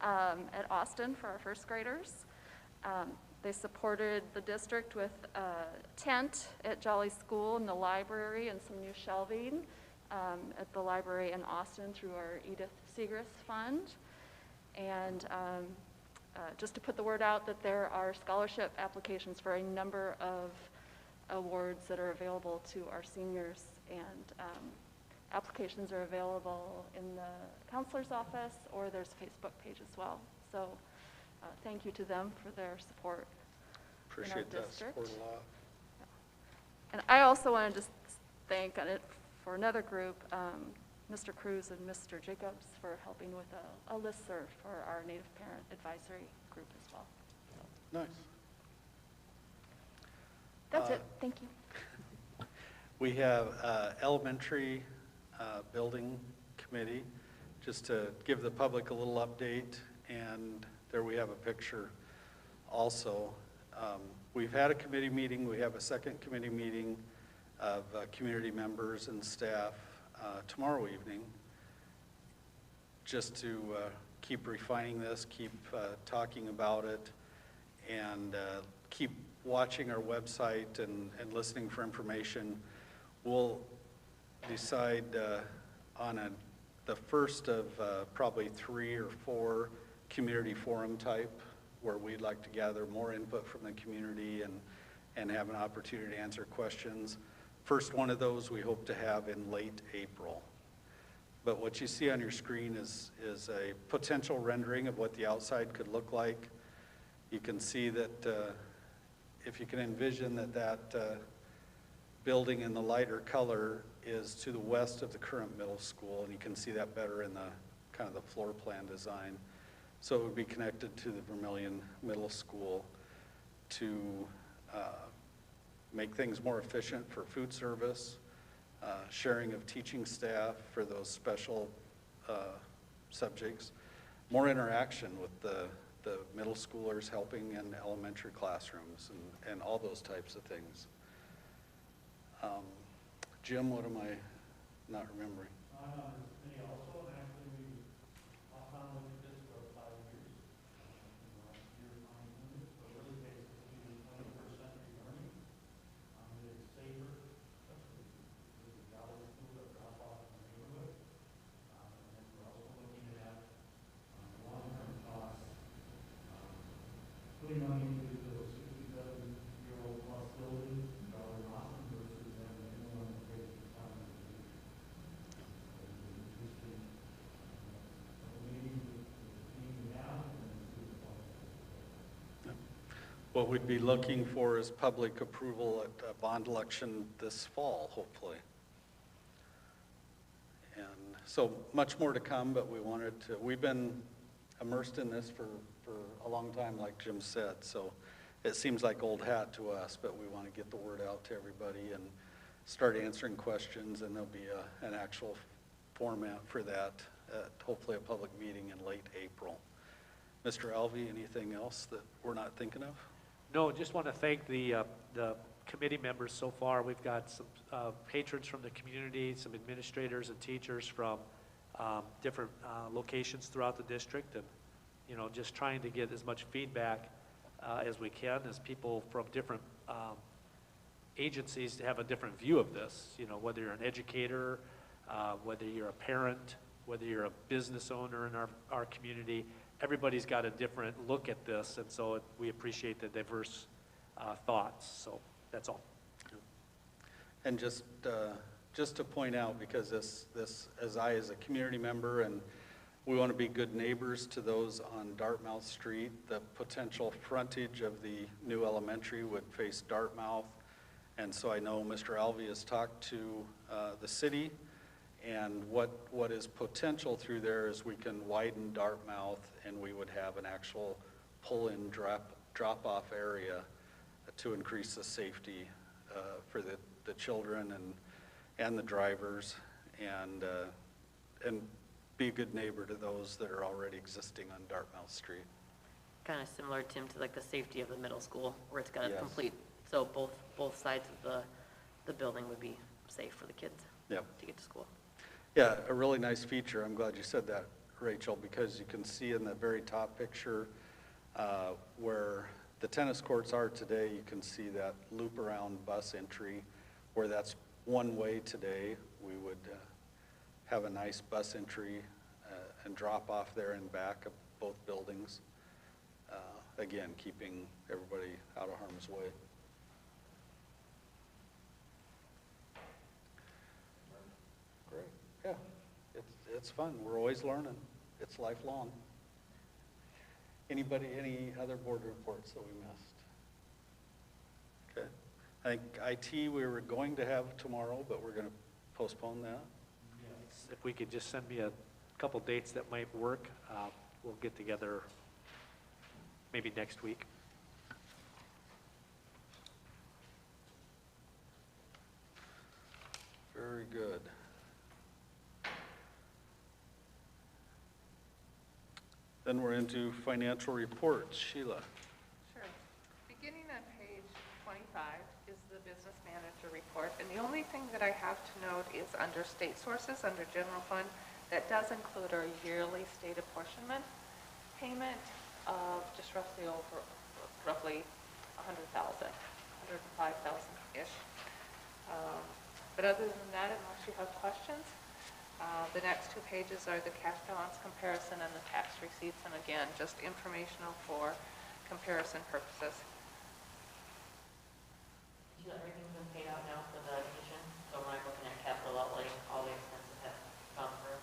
at Austin for our first graders. They supported the district with a tent at Jolly School and the library and some new shelving at the library in Austin through our Edith Segrist Fund. And just to put the word out that there are scholarship applications for a number of awards that are available to our seniors, and applications are available in the counselor's office, or there's a Facebook page as well. So thank you to them for their support. Appreciate that support a lot. And I also want to just thank for another group, Mr. Cruz and Mr. Jacobs, for helping with a listserv for our Native Parent Advisory Group as well. So. Nice. That's it. Thank you. We have elementary building committee, just to give the public a little update, and there we have a picture also. We've had a committee meeting. We have a second committee meeting of community members and staff tomorrow evening, just to keep refining this, keep talking about it, and keep watching our website and listening for information. We'll decide on the first of probably 3 or 4 community forum type, where we'd like to gather more input from the community and have an opportunity to answer questions. First one of those we hope to have in late April. But what you see on your screen is a potential rendering of what the outside could look like. You can see that if you can envision that building in the lighter color is to the west of the current middle school, and you can see that better in the kind of the floor plan design. So it would be connected to the Vermillion Middle School to make things more efficient for food service, sharing of teaching staff for those special subjects, more interaction with the middle schoolers helping in elementary classrooms and all those types of things. Jim, what am I not remembering? Me also, and actually, we found that we did this for 5 years. Year finding it, so really basically 21st century learning. It's safer, especially with the Valley School that drop off in the neighborhood. And then we're also looking at long-term costs, putting money into the 67-year-old plus building, Valley Rossman versus then the new one that takes the time to do. What we'd be looking for is public approval at a bond election this fall, hopefully. And so much more to come, but we've been immersed in this for a long time, like Jim said, so it seems like old hat to us, but we want to get the word out to everybody and start answering questions, and there'll be an actual format for that at hopefully a public meeting in late April. Mr. Alvey, anything else that we're not thinking of? No, just want to thank the committee members so far. We've got some patrons from the community, some administrators and teachers from different locations throughout the district, and just trying to get as much feedback as we can, as people from different agencies have a different view of this. Whether you're an educator, whether you're a parent, whether you're a business owner in our community, everybody's got a different look at this, and so we appreciate the diverse thoughts. So that's all. And just to point out, because this as a community member, and we want to be good neighbors to those on Dartmouth Street, the potential frontage of the new elementary would face Dartmouth, and so I know Mr. Alvey has talked to the city, and what is potential through there is we can widen Dartmouth, and we would have an actual pull-in drop-off area to increase the safety for the children and the drivers, and be a good neighbor to those that are already existing on Dartmouth Street. Kind of similar, Tim, to like the safety of the middle school, where it's got a Yes. complete, so both sides of the building would be safe for the kids Yep. to get to school. Yeah, a really nice feature. I'm glad you said that, Rachel, because you can see in the very top picture where the tennis courts are today, you can see that loop around bus entry, where that's one way today. We would have a nice bus entry and drop off there and back of both buildings. Again, keeping everybody out of harm's way. Great, yeah, it's fun. We're always learning. It's lifelong. Anybody, any other board reports that we missed? Okay. I think IT we were going to have tomorrow, but we're going to postpone that. Yes. If we could just send me a couple dates that might work, we'll get together maybe next week. Very good. Then we're into financial reports. Sheila. Sure. Beginning on page 25 is the business manager report, and the only thing that I have to note is under state sources, under general fund, that does include our yearly state apportionment payment of just roughly 100,000, 105,000-ish. But other than that, unless you have questions, the next two pages are the cash balance comparison and the tax receipts, and again, just informational for comparison purposes. Everything's been paid out now for the addition, so when I'm looking at capital outlay, all the expenses have gone through?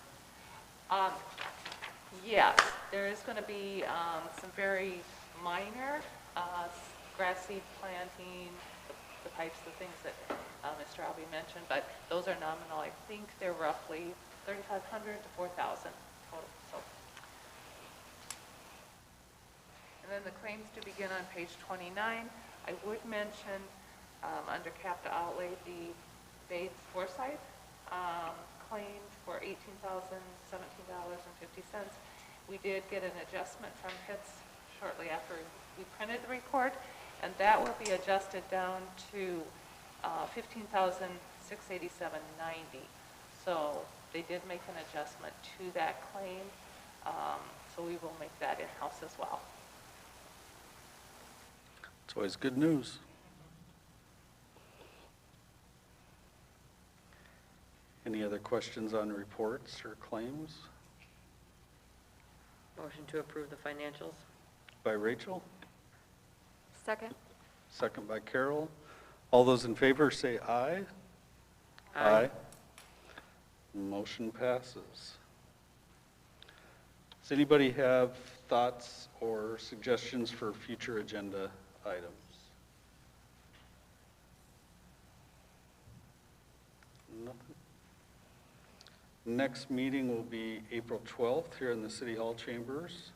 Yes, there is going to be some very minor grass seed planting, the pipes, the things that Mr. Albee mentioned, but those are nominal. I think they're roughly 3,500 to 4,000 total. So. And then the claims to begin on page 29. I would mention under capital outlay, the Bates Forsyth claimed for $18,017.50. We did get an adjustment from Pitts shortly after we printed the report, and that will be adjusted down to $15,687.90. So they did make an adjustment to that claim, so we will make that in-house as well. It's always good news. Any other questions on reports or claims? Motion to approve the financials. By Rachel, Second? second by Carol. All those in favor say aye. Aye. Motion passes. Does anybody have thoughts or suggestions for future agenda items? Nothing. Next meeting will be April 12th here in the City Hall chambers.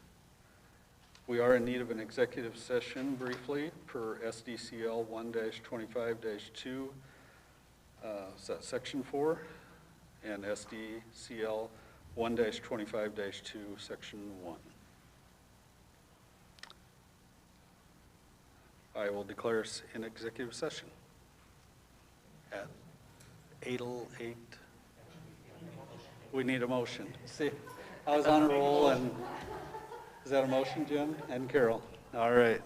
We are in need of an executive session briefly per SDCL 1-25-2, is that section 4? And SDCL 1-25-2, section 1. I will declare us in executive session at 8:08. We need a motion. See, I was on a roll, and is that a motion, Jim and Carol? All right.